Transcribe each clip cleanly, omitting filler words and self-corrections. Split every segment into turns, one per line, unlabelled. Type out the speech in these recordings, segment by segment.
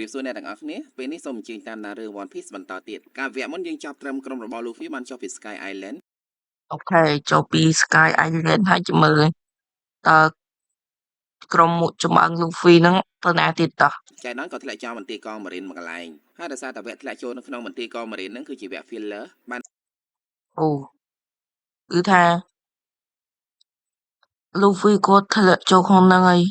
ពីសួរអ្នកទាំងអស់គ្នាពេលនេះសូមអញ្ជើញតាមដានរឿង One Piece បន្តទៀតការវគ្គមុនយើងចាប់ត្រឹមក្រុមរបស់ Luffy បានចុះពី Sky Island
អូខេចូលពី Sky Island ហើយជមើលតើក្រុមមុខចម្បាំង Luffy ហ្នឹងទៅណាទៀតតោះ
ចៃដន្យក៏ធ្លាក់ចោលមន្ទីរកង Marine មួយកន្លែងហើយដោយសារតែវគ្គធ្លាក់ចូលនៅក្នុងមន្ទីរកង Marine ហ្នឹងគឺជាវគ្គ filler បាន
អូគឺថា Luffy គាត់ធ្លាក់ចូលក្នុងហ្នឹងហើយ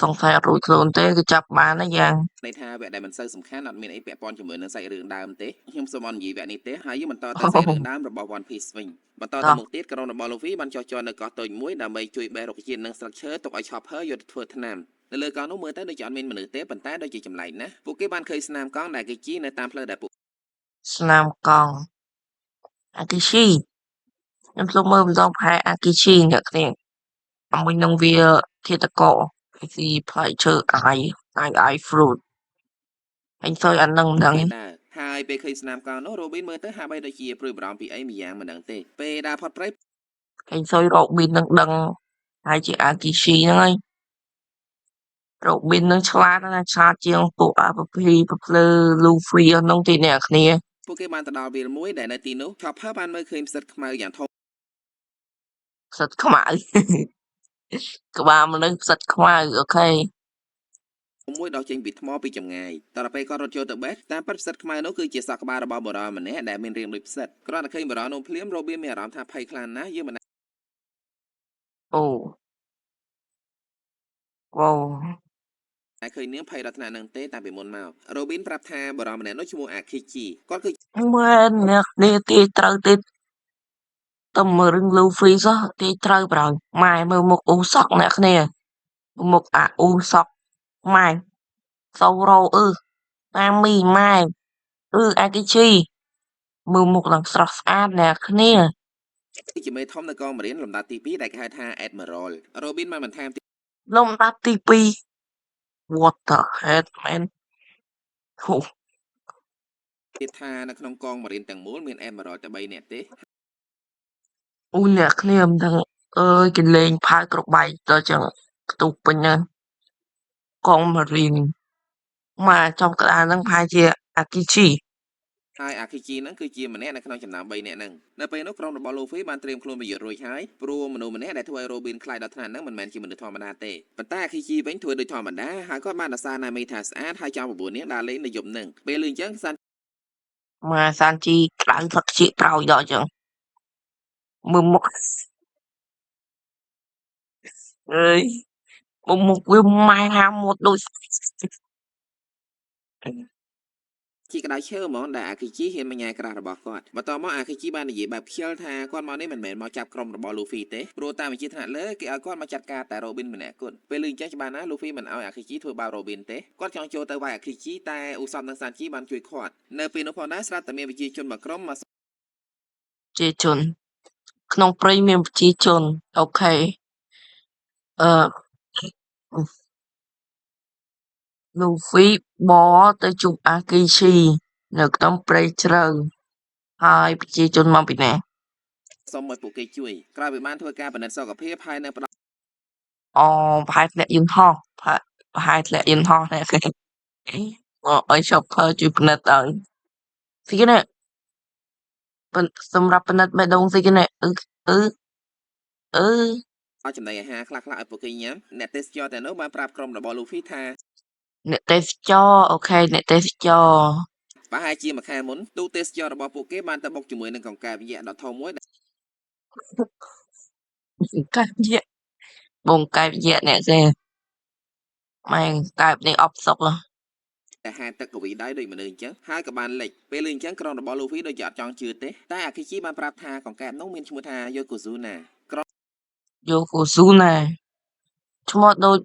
សង្ស័យអត់រួចខ្លួនទេគឺចាប់បានហើយយ៉ាង
ន័យថាវគ្គដែលមិនសូវសំខាន់អត់មានអីពាក់ព័ន្ធជាមួយនឹងសាច់រឿងដើមទេខ្ញុំសូមអនុញ្ញាតវគ្គនេះទេហើយយើងបន្តទៅសាច់រឿងដើមរបស់ One Piece វិញបន្តទៅមុខទៀតក្រុមរបស់ Luffy បានចុះចតនៅកោះតូចមួយដើម្បីជួយបេះរុក្ខជាតិនិងស្លឹកឈើទុកឲ្យ Chopper យកទៅធ្វើថ្នាំនៅលើកោះនោះមើលទៅដូចជាអត់មានមនុស្សទេប៉ុន្តែដូចជាចម្លែកណាស់ពួកគេបានឃើញស្នាមកង់ដែលគេជិះនៅតាមផ្លូវដែលពួក
ស្នាមកង់ Akishi ខ្ញុំធ្លាប់មើលម្ដងប្រហែល Akishi អ្នកគ្នាជាមួយនឹងវាឃាតករគេស៊ីផ្លែឈើអាយ fruit អញសើចអានឹងមិនដឹង
គេដើរហើយពេលឃើញស្នាមកោនោះ Robin មើលទៅហាក់បីដូចជាព្រួយបារម្ភពីអីម្យ៉ាងមិនដឹងទេពេលដើរផុតព្រៃ
អញសើច Robin នឹងដឹងហើយជា Akishi ហ្នឹងហើយ Robin នឹងឆ្លាតណាស់ឆ្លាតជាងពួកប្រភ្លើ Luffy អស់នោះទេអ្នកគ្នា
ពួកគេបានទៅដល់វាលមួយដែលនៅទីនោះ Chopper បានមើលឃើញផ្សិតខ្មៅយ៉ាងធំ
ផ្សិតខ្មៅ ក្បាលមនុស្សផ្សិតខ្មៅអូខេ
មួយដោះចេញពីថ្មពីចម្ងាយតទៅពេលគាត់រត់ចូលទៅបេះតាមពិតផ្សិតខ្មៅនោះគឺជាសក់ក្បាលរបស់បុរសម្នាក់ដែលមានរាងដូចផ្សិតគ្រាន់តែឃើញបុរសនោះភ្លាម Robin មានអារម្មណ៍ថាភ័យខ្លាចណាស់យើងមិន
អូវ៉ូ
អាចឃើញនាងភ័យរត់ថ្នាក់នឹងទេតាំងពីមុនមក Robin ប្រាប់ថាបុរសម្នាក់នោះឈ្មោះ Akichi គាត់គឺ
មែនអ្នកនេះទីត្រូវទេទៅមើលរឿង Luffy សោះទីត្រូវប្រហើយម៉ែមើលមុខអ៊ូសក់អ្នកគ្នាមុខអាអ៊ូសក់ម៉ែសូរ៉ូតាមីម៉ែអាគីឈីមើលមុខឡើងស្រស់ស្អាតអ្នកគ្នា
ជាមេធំនៅកងមរៀនលំដាប់ទី2ដែលគេហៅថា Admiral Robin បានបន្ថែម
លំដាប់ទី2 What the heck man
ទៀតថានៅក្នុងកងមរៀនទាំងមូលមាន Admiral តែ3នាក់ទេ
អូអ្នកគ្នាមិនដឹងអើយគេលេងផាយគ្រប់បែកទៅចឹងផ្ទុះពេញណាស់កងម៉ារីនមកចំក្តារហ្នឹងប្រហែលជាអាគីឈី
ហើយ Akichi ហ្នឹងគឺជាម្នាក់នៅក្នុងចំណោម3នាក់ហ្នឹងនៅពេលនោះក្រុមរបស់ Luffy បានត្រៀមខ្លួនប្រយុទ្ធរួចហើយព្រោះមនុស្សម្នាក់ដែលធ្វើឲ្យ Robin ខ្លាចដល់ថ្នាក់ហ្នឹងមិនមែនជាមនុស្សធម្មតាទេប៉ុន្តែ Akichi វិញធ្វើដូចធម្មតាហើយគាត់បានអាសាណាមីថាស្អាតហើយចង់9នាក់ដើរលេងនៅយប់ហ្នឹងពេលលឺអញ្ចឹងសាន់
មកសានជីក្តៅផឹកជាក្រោយដល់ចឹងមើលមុខអើយមុខវាម៉ែហាមាត់ដូច
ជាក្តៅឈើហ្មងដែល Akichi ហ៊ានមញ៉ែក្រាស់របស់គាត់បន្ទាប់មក Akichi បាននិយាយបែបខ្ជិលថាគាត់មកនេះមិនមែនមកចាប់ក្រុមរបស់ Luffy ទេព្រោះតាមវិជាថ្នាក់លើគេឲ្យគាត់មកចាត់ការតែ Robin ម្នាក់គត់ពេលលឺអញ្ចឹងច្បាស់ណាស់ Luffy មិនឲ្យ Akichi ធ្វើបាប Robin ទេគាត់ចង់ចូលទៅវាយ Akichi តែ Usopp និង Sanji បានជួយឃាត់នៅពេលនោះផងដែរស្រាប់តែមានវិជាជនមួយក្រុមមក
ជាជនក្នុងព្រៃមានប្រជាជនអូខេអឺ Luffy បទៅជួបអាគីឈីនៅក្នុងព្រៃជ្រៅហើយប្រជាជនមកពីណា
សុំឲ្យពួកគេជួយក្រោយពីបានធ្វើការពិនិត្យសុខភាពហើយនៅផ្ដល់
ប្រហែលធ្លាក់យន្តហោះប្រហែលធ្លាក់យន្តហោះនេះឲ្យឈប់ធ្វើជួយពិនិត្យឲ្យស៊ីគេណាសម្រាប់ពិនិត្យបេះដូងស៊ីគេណាអឺ
ឲ្យចំណីអាហារខ្លះៗឲ្យពួកគេញ៉ាំអ្នកទេសចរតែនោះបានប្រាប់ក្រុមរបស់ Luffy ថា
អ្នកទេសចរអូខេអ្នកទេសចរ
ប្រហែលជាមួយខែមុនទូទេសចររបស់ពួកគេបានទៅបុកជាមួយនឹងកង្កែបយក្សដ៏ធំមួយ
កាប់យៈបងកែបយៈអ្នកទេម៉ែងកែបនេះអបសុក
តែហែទឹកកវីដៃដូចមនុស្សអញ្ចឹងហើយក៏បានលិចពេលលឺអញ្ចឹងក្រុមរបស់ Luffy ដូចជាអត់ចង់ជឿទេតែ Akichi បានប្រាប់ថាកង្កែបនោះមានឈ្មោះថា Yokozuna
យកគូស៊ូណាឈ្មោះដូច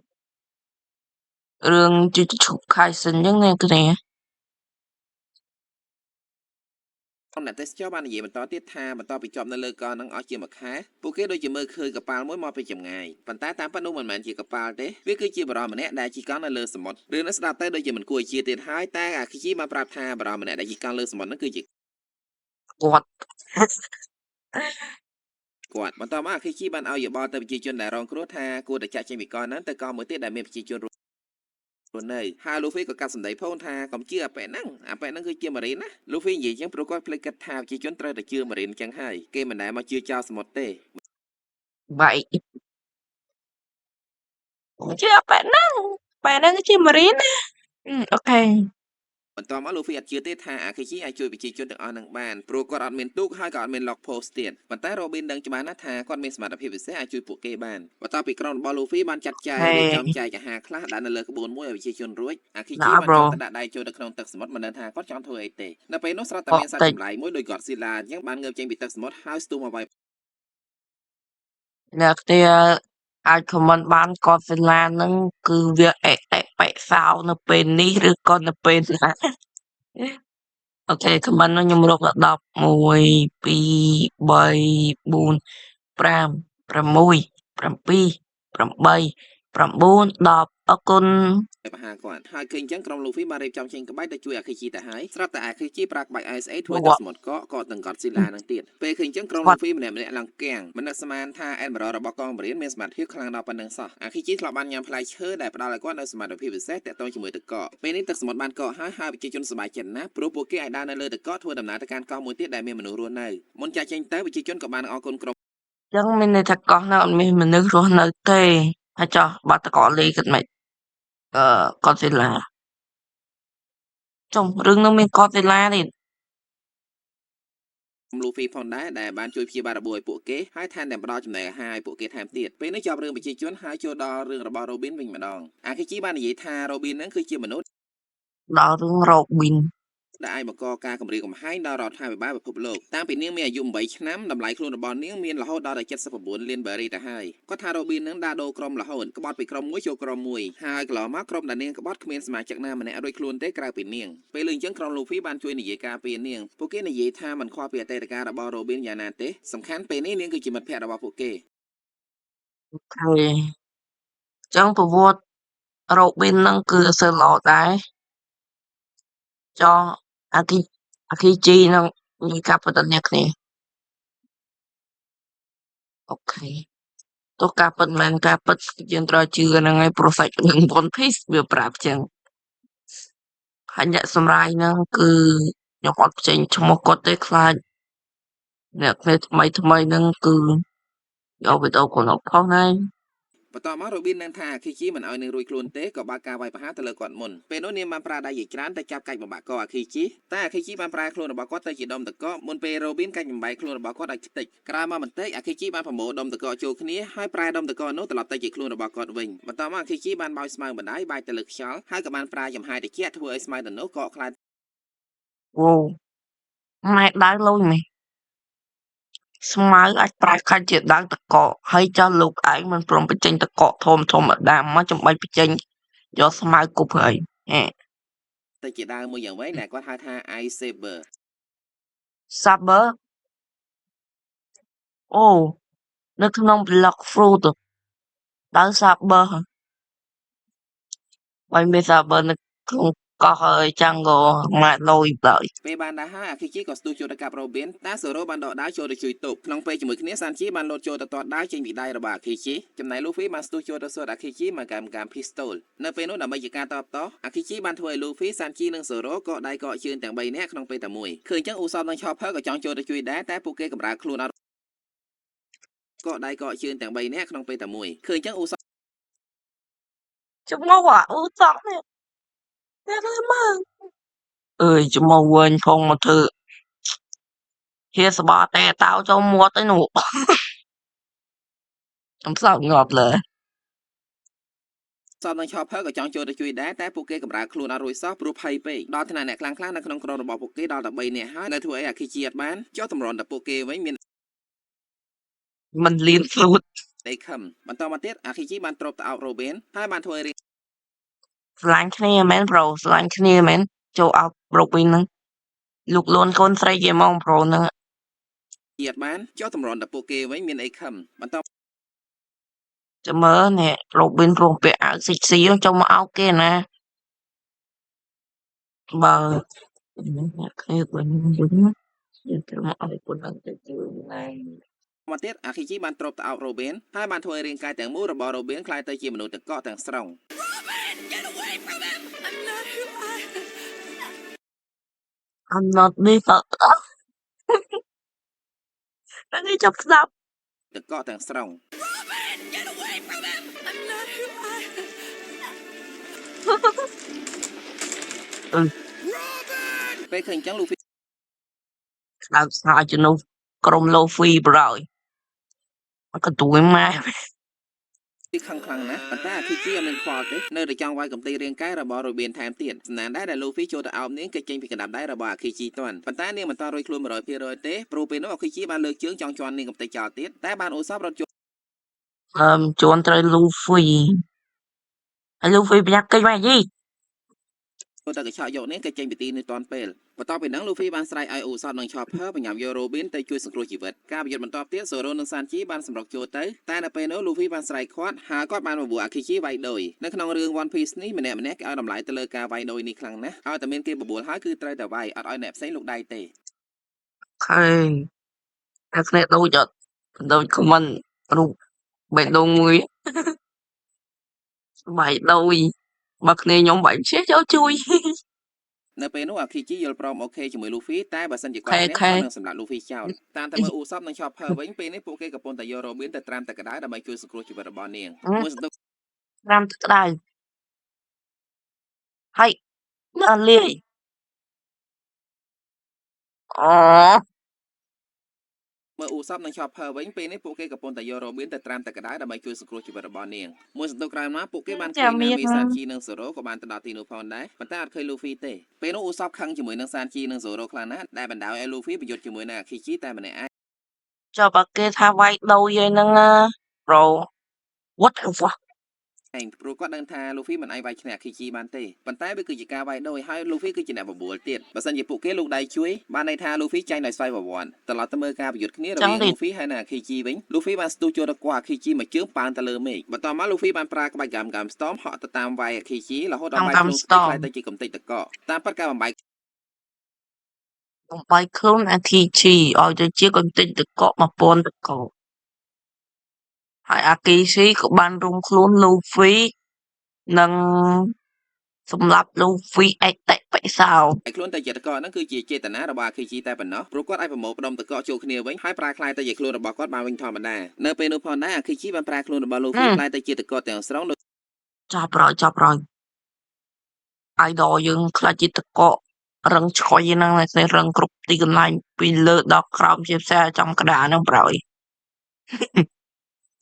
រឿងជិះឈប់ខៃសិនអញ្ចឹងណាគ្នា
អ្នកទេសចរបាននិយាយបន្តទៀតថាបន្ទាប់ពីជាប់នៅលើកោះនឹងអស់ជាមួយខែពួកគេដូចជាមើលឃើញកប៉ាល់មួយមកពីចម្ងាយប៉ុន្តែតាមពិតនោះមិនមែនជាកប៉ាល់ទេវាគឺជាបរិសម្នាក់ដែលជិះកង់នៅលើសមុទ្ររឿងនេះស្ដាប់ទៅដូចជាមិនគួរឲ្យជឿទៀតហើយតែ Akichi បានប្រាប់ថាបរិសម្នាក់ដែលជិះកង់លើសមុទ្រនោះគឺជា
គាត់
បន្ទាប់មក Akichi បានឲ្យយោបល់ទៅប្រជាជនដែលរងគ្រោះថាគួរតែចាក់ចេញពីកោះហ្នឹងទៅកោះមួយទៀតដែលមានប្រជាជន ខ្លួននៅហើយ Luffy ក៏កាត់សម្ដីផងថាកុំជឿអាប៉ែហ្នឹងគឺជា Marine ណា Luffy និយាយចឹងព្រោះគាត់ភ្លេចគិតថាប្រជាជនត្រូវតែជឿ Marine ចឹងហើយគេមិនដែលមកជឿចោលសមុទ្រទេ
vậy chứ bạn nó chứ Marine á. Ok
បន្ទាប់មក Luffy អត់ជឿទេថា Akechi អាចជួយប្រជាជនទាំងអស់នឹងបានព្រោះគាត់អត់មានទូកហើយក៏អត់មាន log post ទៀតប៉ុន្តែ Robin ដឹងច្បាស់ណាស់ថាគាត់មានសមត្ថភាពពិសេសអាចជួយពួកគេបានបន្ទាប់ពីក្រុមរបស់ Luffy បានចាត់ចែងរៀបចំ
ok
ចែកអាហារខ្លះដាក់នៅលើក្បួនមួយឲ្យប្រជាជនរួច Akechi
đã
បានចុះ
bro
ទៅដាក់ដៃចូលទៅក្នុងទឹកសមុទ្រមិនដឹងថាគាត់ចង់ធ្វើអីទេនៅពេលនោះស្រាប់តែ
có
មានសត្វ
tình
ចម្លែកមួយដូច Godzilla អញ្ចឹងបានងើបចេញពីទឹកសមុទ្រហើយស្ទុះមកវាយ
là cái ai comment ban Godzilla ហ្នឹងគឺវាអេតេបិសោនៅពេលនេះឬក៏នៅពេលណាអូខេ comment នោះខ្ញុំរកដល់10 1 2 3 4 5 6 7 8 9 10អរគុណ
បហាគាត់ហើយឃើញអញ្ចឹងក្រុម Luffy បានរៀបចំចេញក្បាច់ទៅជួយ Akechi ទៅហើយស្រាប់តែ Akechi ប្រើក្បាច់ Ice Age ធ្វើទឹកសមុទ្រក៏ទាំង Godzilla នឹងទៀតពេលឃើញអញ្ចឹងក្រុម Luffy ម្នាក់ៗឡើងគាំងមិននឹកស្មានថា Admiral របស់កងម្រៀនមានសមត្ថភាពខ្លាំងដល់ប៉ុណ្្នឹងសោះ Akechi ធ្លាប់បានញ៉ាំផ្លែឈើដែលផ្ដល់ឲ្យគាត់នូវសមត្ថភាពពិសេសទាក់ទងជាមួយទឹកកកពេលនេះទឹកសមុទ្របានកកហើយប្រជាជនសប្បាយចិត្តណាស់ព្រោះពួកគេអាចដើរនៅលើទឹកកកធ្វើដំណើរទៅកាន់កោះមួយទៀតដែលមានមនុស្សរស់នៅមុនចាក់ចេញទៅប្រជាជនក៏បានអរគុណក្រុម
ចឹងមានន័យថាកោះហ្នឹងអត់មានមនុស្សរស់នៅទេហើយចុះបាត់តកលេគិតមិនGodzilla ចុះរឿងហ្នឹងមាន Godzilla ទេ
Luffy ផងដែរដែលបានជួយព្យាបាលរបួសឲ្យពួកគេហើយថែមទាំងផ្ដល់ចំណីអាហារឲ្យពួកគេថែមទៀតពេលនេះចប់រឿងប្រជាជនហើយចូលដល់រឿងរបស់ Robin វិញម្ដង Akechi បាននិយាយថា Robin នឹងគឺជាមនុស្ស
ដល់រឿង Robin
ដែលអាចបង្កការគំរាមកំហែងដល់រដ្ឋាភិបាលពិភពលោកតាំងពីនាងមានអាយុ8ឆ្នាំតម្លៃខ្លួនរបស់នាងមានរហូតដល់79លាន berry ទៅហើយគាត់ថា Robin នឹងដើរដូរក្រុមរហូតក្បត់ពីក្រុមមួយចូលក្រុមមួយហើយកន្លងមកក្រុមដែលនាងក្បត់គ្មានសមាជិកណាម្នាក់រួចខ្លួនទេក្រៅពីនាងពេលលើអញ្ចឹងក្រុម Luffy បានជួយនិយាយការពារនាងពួកគេនិយាយថាមិនខ្វល់ពីអតីតកាលរបស់ Robin យ៉ាងណាទេសំខាន់ពេលនេះនាងគឺជាមិត្តភក្តិរបស់ពួកគេ
អូខេចឹងប្រវត្តិ Robin ហ្នឹងគឺសើល្អដែរចុះអាគីជីនឹងនិយាយការពិតដល់អ្នកគ្នាអូខេទោះការពិតមិនមែនការពិតយើងត្រូវជឿហ្នឹងហើយព្រោះសាច់រឿង One Piece វាប្រាប់ចឹងហើយអ្នកសម្រាយហ្នឹងគឺខ្ញុំអត់ចេញឈ្មោះគាត់ទេខ្លាចអ្នកគ្នាថ្មីហ្នឹងគឺយកវីដេអូគាត់មកផុសហើយ
បន្ទាប់មក Robin នឹងថា Akechi មិនឲ្យនឹងរួចខ្លួនទេក៏បើកការវាយប្រហារទៅលើគាត់មុនពេលនោះនាងបានប្រើដៃជាច្រើនទៅចាប់កាច់បំបាក់ក Akechi តែ Akechi បានប្រើខ្លួនរបស់គាត់ទៅជាដុំតកមុនពេល Robin កាច់បំបែកខ្លួនរបស់គាត់ឲ្យខ្ទេចក្រោយមកបន្តិច Akechi បានប្រមូលដុំតកចូលគ្នាហើយប្រែដុំតកនោះត្រឡប់ទៅជាខ្លួនរបស់គាត់វិញបន្ទាប់មក Akechi បានបោយស្មៅបណ្ដាយបែកទៅលើខ្យល់ហើយក៏បានប្រើចំហាយត្រជាក់ធ្វើឲ្យស្មៅទាំងនោះកកខ្លាយ
អូម៉ែដៅលុយមែនស្មៅអាចប្រែខាច់ជាដៅតកកហើយចុះលោកឯងមិនព្រមបញ្ចេញតកកធំតាមកចំបាច់បញ្ចេញយកស្មៅគប់ហើយ
ទៅជាដាវមួយយ៉ាងវិញដែលគាត់ហៅថា Ice Saber
Saber អូនៅក្នុង Block Fruit ដៅ Saber ហើយមាន Saber នៅក្នុងកោះហើយចាំងក៏ម៉ែលុយដល់
ពេលបានដែរហើយ Akechi ក៏ស្ទុះចូលទៅកាប់ Robin តែ Zoro បានដកដាវចូលទៅជួយទប់ក្នុងពេលជាមួយគ្នា Sanji បានលោតចូលទៅទាត់ដាវចេញពីដៃរបស់ Akechi ចំណែក Luffy បានស្ទុះចូលទៅសួត Akechi មកកាម pistol នៅពេលនោះដើម្បីជាការតបត Akechi បានធ្វើឲ្យ Luffy Sanji និង Zoro កកដៃកកជើងទាំង3នាក់ក្នុងពេលតែមួយឃើញចឹង Usopp និង Chopper ក៏ចង់ចូលទៅជួយដែរតែពួកគេកម្រើកខ្លួនអត់កកដៃកកជើងទាំង3នាក់ក្នុងពេលតែមួយឃើញចឹង Usopp
ចំមកអូសក់នេះតែមើលអើយចំមកវិញផងមកធ្វើហៀសបតែតោចូលមាត់ឯនោះខ្ញុំសោកងាប់លើ
សពនិង Chopper ក៏ចង់ចូលទៅជួយដែរតែពួកគេកម្រើកខ្លួនអត់រួចសោះព្រោះភ័យពេកដល់ថ្នាក់អ្នកខ្លាំងៗនៅក្នុងក្រុមរបស់ពួកគេដល់តែ3នាក់ហើយនៅធ្វើឲ្យ Akechi អត់បានចុះតម្រាន់តែពួកគេវិញមាន
មិនលៀនស្លូត
ដីខឹមបន្តមកទៀត Akechi បានទ្របទៅអោប Robin ហើយបានធ្វើឲ្យ
ស្រឡាញ់គ្នាមែនប្រូស្រឡាញ់គ្នាមែនចូលអោប Robin ហ្នឹងលូកលួនកូនស្រីគេហ្មងប្រូហ្នឹង
ជាតិបានចុះតម្រាន់តែពួកគេវិញមានអីខឹមបន្ត
ចាំមើលនេះ Robin ព្រមពាក់អាវសិចស៊ីចូលមកអោបគេណាបើអ្នកគ្នាវិញយើងត្រូវមកអោបប៉ុណ្ណឹងទៅជឿណា
មកទៀត Akechi បានទ្របទៅអោប Robin ហើយបានធ្វើឲ្យរាងកាយទាំងមូលរបស់ Robin ក្លាយទៅជាមនុស្សទឹកកកទាំងស្រុង
I'm not this នេះចាប់ស្ដាប់
ទឹកកកទាំងស្រុង
Get away from him! I'm not who I am.
ពេលឃើញអញ្ចឹង Luffy
ស្ដាប់ស្ដាប់ជំនួសក្រុម Luffy ប្រហើយក៏ទួយម៉ែ
ពីខឹងខ្លាំងណាស់ប៉ុន្តែអាគីជីអត់មានខ្វល់ទេនៅតែចង់វាយកំទេចរាងកាយរបស់ Robin ថែមទៀតស្នាដែរដែល Luffy ចូលទៅអោបនាងគេចេញពីកណ្ដាប់ដៃរបស់អាគីជីទាន់ប៉ុន្តែនាងមិនតរួចខ្លួន 100% ទេព្រោះពេលនោះអាគីជីបានលើកជើងចង់ជន់នាងកំទេចចោលទៀតតែបានអូសបរត់ជួប
ជន់ត្រូវ Luffy ហើយ Luffy ប្រញាប់គេចមកយី
ទៅកញ្ឆក់យកនាងគេចេញពីទីនេះតាន់ពេលបន្ទាប់ពីហ្នឹង Luffy បានស្រែកឲ្យអូសបនិង Chopper បញ្ញាប់យក Robin ទៅជួយសង្គ្រោះជីវិតការប្រយុទ្ធបន្តទៀត Zoro និង Sanji បានសម្រុកចូលទៅតែនៅពេលនោះ Luffy បានស្រែកខាត់ហើយគាត់បានបបួលអាគីជីវាយដូចនៅក្នុងរឿង One Piece នេះម្នាក់ៗគេឲ្យតម្លៃទៅលើការវាយដូចនេះខ្លាំងណាស់ឲ្យតែមានគេបបួលហើយគឺត្រូវតែវាយអត់ឲ្យអ្នកផ្សេងលោកដៃទេ
ខេតែគ្នាដូចអត់ដូច comment រូបបេះដូងមួយបាយដូចបើគ្នាខ្ញុំបាយជាចូលជួយ
នៅពេលនោះអាគីជីយល់ព្រមអូខេជាមួយ Luffy តែបើសិនជាគាត់នេះគាត់នឹងសម្លាប់ Luffy ចោលតាមតែមើលអ៊ូសបនិង Chopper វិញពេលនេះពួកគេកំពុងតែយក Robin ទៅត្រាំទឹកក្តៅដើម្បីជួយសង្គ្រោះជីវិតរបស់នាងមួយសន្ទុះ
ត្រាំទឹកក្តៅហើយមើលលាយអូ
មើលអ៊ូសបនិង Chopper វិញពេលនេះពួកគេកំពុងតែយក Robin ទៅត្រាំទឹកក្តៅដើម្បីជួយសង្គ្រោះជីវិតរបស់នាងមួយសន្ទុះក្រោយមកពួកគេបានឃើញ Nami Sanji និង Zoro ក៏បានទៅដល់ទីនោះផងដែរប៉ុន្តែអត់ឃើញ Luffy ទេពេលនោះអ៊ូសបខឹងជាមួយនឹង Sanji និង Zoro ខ្លាំងណាស់ដែលបណ្ដោយឲ្យ Luffy ប្រយុទ្ធជាមួយនឹង Aokiji តែម្នាក់ឯង
ចុះបើគេថាវាយដូចឯហ្នឹងប្រូ what the fuck
ព្រោះគាត់ដឹងថា Luffy មិនអាចវាយឈ្នះ Aokiji បានទេប៉ុន្តែវាគឺជាការវាយដូចហើយ Luffy គឺជាអ្នកបបួលទៀតបើសិនជាពួកគេលោកដៃជួយបានន័យថា Luffy ចាញ់ដោយស្វ័យប្រវត្តិត្រឡប់ទៅមើលការប្រយុទ្ធគ្នារវាង Luffy ហើយនិង Aokiji វិញ Luffy បានស្ទុះចូលទៅគាត់ Aokiji មួយជើងប៉ើងទៅលើមេឃបន្ទាប់មក Luffy បានប្រើក្បាច់ Gam Storm ហក់ទៅតាមវាយ Aokiji រហូតដល់វាយខ្លួនស្ទើរខ្លាយទៅជាកំទេចតកតាមពិតការបំបែក
ខ្លួន Aokiji ឲ្យទៅជាកំទេចតក1000តកហើយ Aokiji ក៏បានរួមខ្លួន Luffy និងសម្រាប់ Luffy អតិបិសោ
ខ្លួនតែជាតកហ្នឹងគឺជាចេតនារបស់ Aokiji តែប៉ុណ្ណោះព្រោះគាត់អាចប្រមូលផ្ដុំតកចូលគ្នាវិញហើយប្រែក្លាយទៅជាខ្លួនរបស់គាត់បានវិញធម្មតានៅពេលនោះផងដែរ Aokiji បានប្រែខ្លួនរបស់ Luffy ក្លាយទៅជាតកទាំងស្រុង
ចាប់រយ idol យើងខ្លាចជាតករឹងឆ្កុយហ្នឹងតែរឹងគ្រប់ទីកន្លែងពីលើដល់ក្រោមជាផ្សេងចំក្តារហ្នឹងប្រយ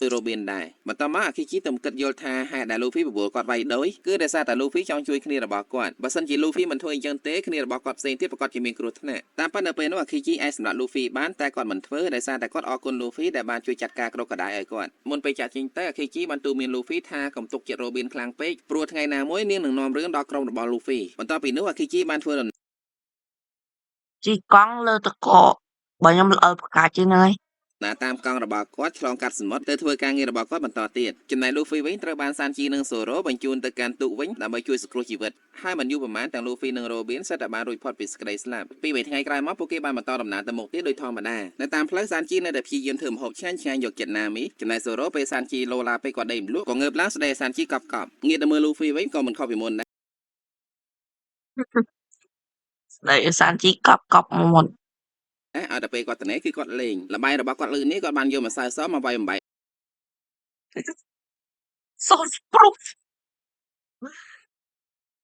គឺ Robin ដែរបន្ទាប់មក Aokiji ទៅគិតយល់ថាហេតុដែល Luffy បបួលគាត់វាយដូចគឺដោយសារតែ Luffy ចង់ជួយគ្នារបស់គាត់បើសិនជា Luffy មិនធ្វើអញ្ចឹងទេគ្នារបស់គាត់ផ្សេងទៀតប្រកាសជាមានគ្រោះថ្នាក់តាមពិតនៅពេលនោះ Aokiji អាចសម្រាប់ Luffy បានតែគាត់មិនធ្វើដោយសារតែគាត់អរគុណ Luffy ដែលបានជួយចាត់ការក្រុកដាយឲ្យគាត់មុនពេលចាក់ចេញទៅ Aokiji បានទូមាន Luffy ថាកុំទុកចិត្ត Robin ខ្លាំងពេកព្រោះថ្ងៃណាមួយនាងនឹងនាំរឿងដល់ក្រុមរបស់ Luffy បន្ទាប់ពីនោះ Aokiji បានធ្វើ
ជីកង់លើតកបើខ្ញុំលើផ្កាជាងហ្នឹងហើយ
ណាតាមកង់របស់គាត់ឆ្លងកាត់សមុទ្រទៅធ្វើការងាររបស់គាត់បន្តទៀតចំណែក Luffy វិញត្រូវបាន Sanji និង Zoro បញ្ជូនទៅកាន់ទូកវិញដើម្បីជួយសង្គ្រោះជីវិតហើយមិនយូរប៉ុន្មានទាំង Luffy និង Robin សុទ្ធតែបានរួចផុតពីសេចក្តីស្លាប់ពី3ថ្ងៃក្រោយមកពួកគេបានបន្តដំណើរទៅមុខទៀតដោយធម្មតានៅតាមផ្លូវ Sanji នៅតែព្យាយាមធ្វើម្ហូបឆ្ងាញ់ៗយកចិត្ត Nami ចំណែក Zoro ពេល Sanji លោឡាពេកគាត់ដេកមលក់ក៏ងើបឡើងស្ដីឲ្យ Sanji កប់ងាកទៅមើល Luffy វិញក៏មិនខុសពីមុនដែរ
ស្ដី Sanji កប់មុន
ឲ្យតែពេលគាត់ត្នេគឺគាត់លេងលបាយរបស់គាត់លើនេះគាត់បានយកម្សៅសមកវាយបំបែក
Sauce proof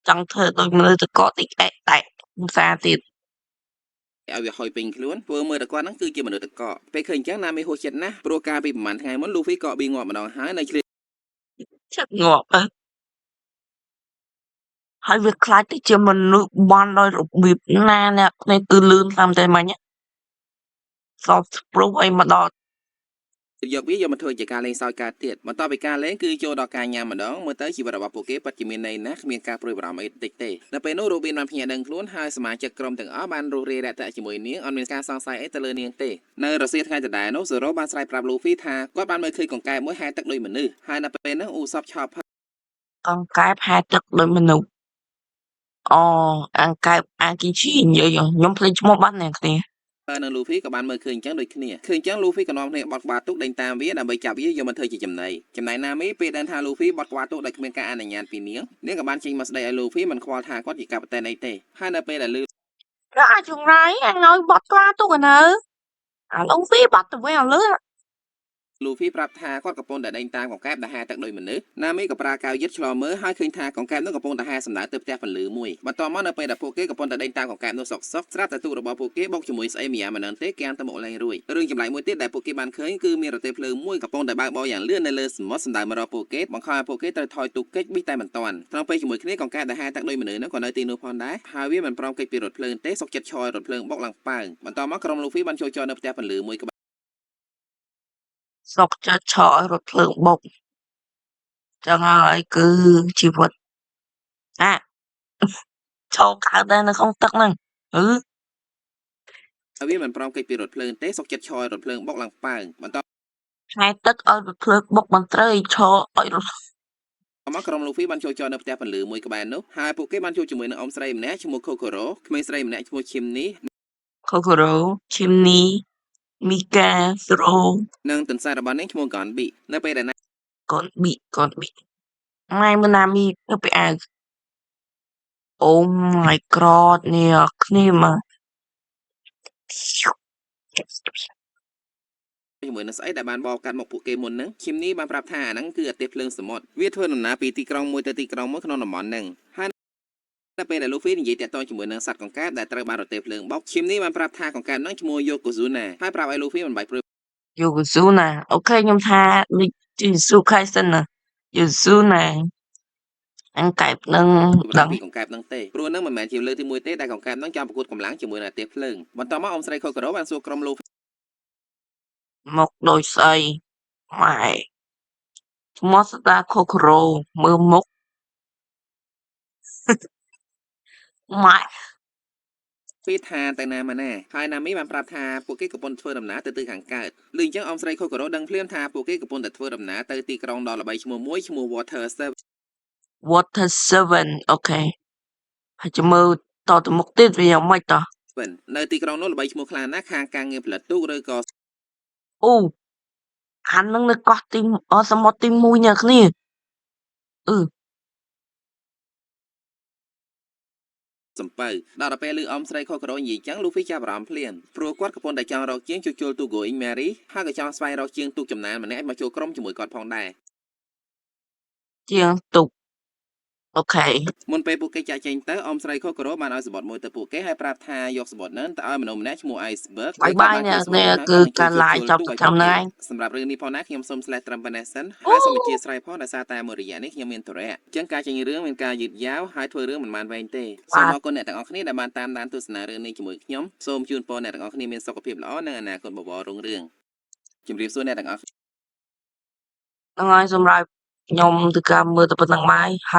ចង់ធ្វើដូចមនុស្សតកតិចតែភាសាទៀត
ឲ្យវាហុយពេញខ្លួនធ្វើមើលតែគាត់ហ្នឹងគឺជាមនុស្សតកពេលឃើញអញ្ចឹងណាមេហួសចិត្តណាស់ព្រោះការពីប្រហែលថ្ងៃមុន Luffy ក៏ប៊ីងាប់ម្ដងហើយនៅឆ្លៀត
ចិត្តងាប់ហើយវាខ្លាចទៅជាមនុស្សបន់ដោយរបៀបណាអ្នកនេះគឺលឿនតាមតែមិញ Sauce proof អីមកដល់
យកវាយកមកធ្វើជាការលេងសើចកើតទៀតបន្ទាប់ពីការលេងគឺចូលដល់ការញ៉ាំម្ដងមើលទៅជីវិតរបស់ពួកគេពិតជាមានន័យណាស់គ្មានការព្រួយបារម្ភអីតិចទេនៅពេលនោះ Robin បានភ្ញាក់ដឹងខ្លួនហើយសមាជិកក្រុមទាំងអស់បានរស់រាយរាក់ទាក់ជាមួយនាងអត់មានការសង្ស័យអីទៅលើនាងទេនៅរសៀលថ្ងៃដដែលនោះ Zoro បានស្រែកប្រាប់ Luffy ថាគាត់បានមើលឃើញកង្កែបមួយហែលទឹកដូចមនុស្សហើយនៅពេលនោះ Usopp ឆោប
កង្កែបហែលទឹកដូចមនុស្សអូអង្កែបអាគីជីនិយាយខ្ញុំភ្លេចឈ្មោះបាត់អ្នកគ្នា
នៅ Luffy ក៏បានមើលឃើញអញ្ចឹងដូចគ្នាឃើញអញ្ចឹង Luffy ក៏នាំគ្នាបត់ក្បាលទូកដេញតាមវាដើម្បីចាប់វាយកមកធ្វើជាចំណីចំណែក Nami ពេលដឹងថា Luffy បត់ក្បាលទូកដោយគ្មានការអនុញ្ញាតពីនាងក៏បានចេញមកស្ដីឲ្យ Luffy មិនខ្វល់ថាគាត់ជាកាប៉ាតេនអីទេហើយនៅពេលដែល
Ra trường rái anh nói bọt qua tôi cả nỡ. Ông phí bọt từ với lứa.
លូហ្វីប្រាប់ថាគាត់កំពុងតែដេញតាមកកែបដែលហាទឹកដោយមនុស្សណាមីក៏ប្រើកាវយឹតឆ្លមើលហើយឃើញថាកង្កែបនោះកំពុងតែហាសម្ដៅទៅផ្ទះពន្លឺមួយបន្ទាប់មកនៅពេលដែលពួកគេកំពុងតែដេញតាមកង្កែបនោះសុកសុកស្រាប់តែទូករបស់ពួកគេបុកជាមួយស្អីម្យ៉ាងមិនដឹងទេគេអានទៅមកលេងរួយរឿងចម្លែកមួយទៀតដែលពួកគេបានឃើញគឺមានរទេះភ្លើងមួយកំពុងតែបើកបរយ៉ាងលឿននៅលើសមុទ្រសម្ដៅមករកពួកគេបង្ខំឲ្យពួកគេត្រូវថយទូកកិច្ចប៊ីតែមិនតាន់ត្រង់ពេលជាមួយគ្នាកង្កែបដែលហាទឹកដោយមនុស្សនោះក៏នៅទីនោះផងដែរហើយវាមិនព្រមកិច្ចពីរថភ្លើងទេសុកចិត្តឆយរថភ្លើងបុកឡើងប៉ើងបន្ទាប់មកក្រុមលូហ្វីបានចូលចរនៅផ្ទះពន្លឺមួយ
Sọc cho trọ rồi lượng bột. Chẳng hỏi cứ chỉ vật. À. Cho cả đây nó không tắc năng. Ừ.
វាមិនព្រមកិច្ចពីរថភ្លើងទេសុកចិត្តឆយរថភ្លើងបុកឡើងប៉ើងបន្ទាប់
Hai tức ơi rồi lượng bột bằng trời cho ơi rồi.
មកក្រុមលូហ្វីបានចូលចរនៅផ្ទះពន្លឺមួយក្បែរនោះហើយពួកគេបានជួបជាមួយនឹងអ៊ំស្រីម្នាក់ឈ្មោះ Kokoro ក្មេងស្រីម្នាក់ឈ្មោះ Chimney
Kokoro, chimney, Mika, Throw.
និងទន្សាយរបស់នាងឈ្មោះ Gonbi នៅពេលដែល
Con bị. Mai mà làm gì nó bị à. Oh my god, nè, nè mà.
ជាមួយនឹងស្អីដែលបានបកកាត់មកពួកគេមុនហ្នឹងឈឹមនេះបានប្រាប់ថាអាហ្នឹងគឺអតិភ្លើងសមុទ្រវាធ្វើដំណើរពីទីក្រុងមួយទៅទីក្រុងមួយក្នុងតំបន់ហ្នឹងហើយនៅពេលដែលលូហ្វីនិយាយតាក់ទងជាមួយនឹងសត្វកង្កែបដែលត្រូវបានរទេះភ្លើងបោកឈឹមនេះបានប្រាប់ថាកង្កែបហ្នឹងឈ្មោះ Yokozuna ហើយប្រាប់ឲ្យលូហ្វីមិនបាច់ព្រួយ
Yokozuna. Ok, nhưng tha đi su khai sinh nè. Yokozuna. Ăn cạp nâng
ដឹង
đắng.
ពីកង្កែបហ្នឹងទេព្រោះហ្នឹងមិនមែនជាលើកទី1ទេដែលកង្កែបហ្នឹងចង់ប្រកួតកម្លាំងជាមួយនឹងអតិភ្លើងបន្ទាប់មកអ៊ំស្រី Kokoro បានសួរក្រុមលូ
Một đôi xây. Mày. Monster Kokoro. Mưa mốc. Mày.
ពីថាទៅណាមកណាហើយណាមីបានប្រាប់ថាពួកគេកំពុងធ្វើដំណើរទៅទិសខាងកើតលឺអញ្ចឹងអ៊ំស្រី Kokoro ដឹងភ្លាមថាពួកគេកំពុងតែធ្វើដំណើរទៅទីក្រុងដ៏ល្បីឈ្មោះមួយឈ្មោះ Water
Water 7. Ok. Hãy cho mơ tỏ từ mục tiết vì nhau mạch tỏ.
នៅទីក្រុងនោះល្បីឈ្មោះខ្លាំងណាស់ខាងការងារផលិតទូកឬក៏
Ồ. Hắn nâng được có tim. Sao một tim mùi nhạc nè. Ừ.
សំពៅដល់ទៅពេលលឺអ៊ំស្រី Kokoro និយាយអញ្ចឹង Luffy ចាប់អារម្មណ៍ភ្លាមព្រោះគាត់កំពុងតែចង់រកជាងជួសជុលទូក Going Merry ហើយក៏ចង់ស្វែងរកជាងទូកចំណានម្នាក់មកចូលក្រុមជាមួយគាត់ផងដែរ
Chiếng tục. Ok.
មុនពេលពួកគេចាក់ចេញទៅអ៊ំស្រី Kokoro បានឲ្យសបុតមួយទៅពួកគេហើយប្រាប់ថាយកសបុតហ្នឹងទៅឲ្យមនុស្សម្នាក់ឈ្មោះ Iceberg
Bye bye nè. Nè cứ cả lại chọc cho thầm này.
សម្រាប់រឿងនេះផងណាខ្ញុំសូមស្លេះត្រឹមប៉ុណ្ណេះសិនហើយសូមអធិស្ឋានផងដោយសារតែមួយរយៈនេះខ្ញុំមានធរៈអញ្ចឹងការចេញរឿងមានការយឺតយ៉ាវហើយធ្វើរឿងមិនបានវែងទេសូមអរគុណអ្នកទាំងអស់គ្នាដែលបានតាមដានទស្សនារឿងនេះជាមួយខ្ញុំសូមជូនពរអ្នកទាំងអស់គ្នាមានសុខភាពល្អនិងអនាគតបបររុងរឿងជម្រាបសួរអ្នកទាំងអស់
Nâng ai xâm rai. Nhông từ cả mưa tập nâng mai. Hai.